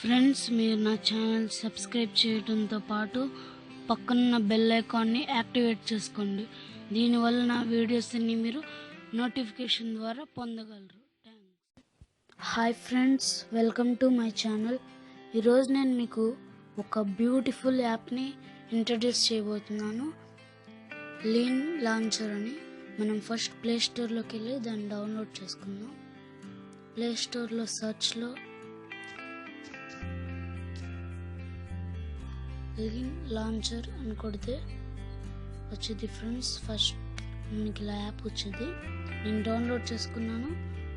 Friends, మీరు నా channel subscribe చేయడంతో పాటు పక్కన బెల్ ఐకాన్ని యాక్టివేట్ చేసుకోండి. దీనివల్ల నా వీడియోస్ అన్ని మీరు నోటిఫికేషన్ ద్వారా పొందగలరు. Hi friends, welcome to my channel. ఈరోజు నేను మీకు ఒక బ్యూటిఫుల్ యాప్ని ఇంట్రడ్యూస్ చేయబోతున్నాను, లీన్ లాంచర్ అని. మనం ఫస్ట్ ప్లే స్టోర్లోకి వెళ్ళి దాన్ని డౌన్లోడ్ చేసుకుందాం. ప్లే స్టోర్లో సర్చ్లో లీన్ లాంచర్ అని కొడితే వచ్చింది ఫ్రెండ్స్. ఫస్ట్ మనకి ఇలా యాప్ వచ్చింది. నేను డౌన్లోడ్ చేసుకున్నాను.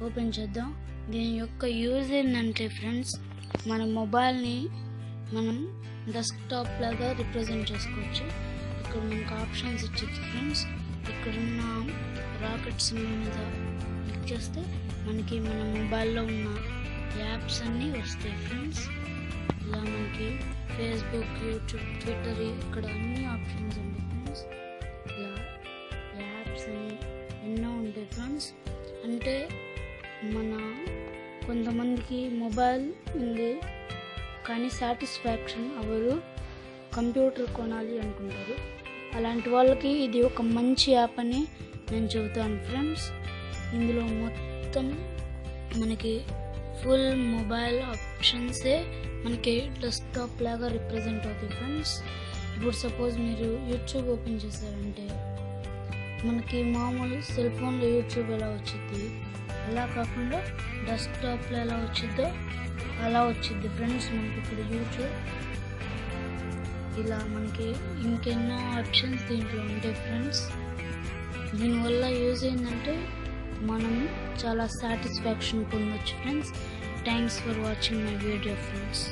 ఓపెన్ చేద్దాం. దీని యొక్క యూజ్ ఏంటంటే ఫ్రెండ్స్, మన మొబైల్ని మనం డెస్క్టాప్ లాగా రిప్రజెంట్ చేసుకోవచ్చు. ఇక్కడ మనకు ఆప్షన్స్ ఇచ్చింది ఫ్రెండ్స్. ఇక్కడున్న రాకెట్ సింబల్ మీద క్లిక్ చేస్తే మనకి మన మొబైల్లో ఉన్న యాప్స్ అన్నీ వస్తాయి ఫ్రెండ్స్. ఇలా మనకి ఫేస్బుక్, యూట్యూబ్, ట్విట్టర్, ఇక్కడ అన్ని ఆప్షన్స్ ఉంటాయి ఫ్రెండ్స్. ఇలా యాప్స్ అని ఎన్నో ఉంటాయి ఫ్రెండ్స్. అంటే మన కొంతమందికి మొబైల్ ఉంది కానీ సాటిస్ఫాక్షన్ అవ్వదు, కంప్యూటర్ కొనాలి అనుకుంటారు. అలాంటి వాళ్ళకి ఇది ఒక మంచి యాప్ అని నేను చెబుతాను ఫ్రెండ్స్. ఇందులో మొత్తం మనకి ఫుల్ మొబైల్ ఆప్షన్సే మనకి డెస్క్టాప్ లాగా రిప్రజెంట్ అవుతాయి ఫ్రెండ్స్. ఇప్పుడు సపోజ్ మీరు యూట్యూబ్ ఓపెన్ చేశారంటే మనకి మామూలు సెల్ ఫోన్లో యూట్యూబ్ ఎలా వచ్చింది అలా కాకుండా డెస్క్టాప్లో ఎలా వచ్చిందో అలా వచ్చింది ఫ్రెండ్స్. మనకి ఇప్పుడు యూట్యూబ్ ఇలా మనకి ఇంకెన్నో ఆప్షన్స్ దీంట్లో ఉంటాయి ఫ్రెండ్స్. దీనివల్ల యూజ్ ఏంటంటే మనం చాలా సాటిస్ఫాక్షన్ పొందొచ్చు friends. Thanks for watching my video friends.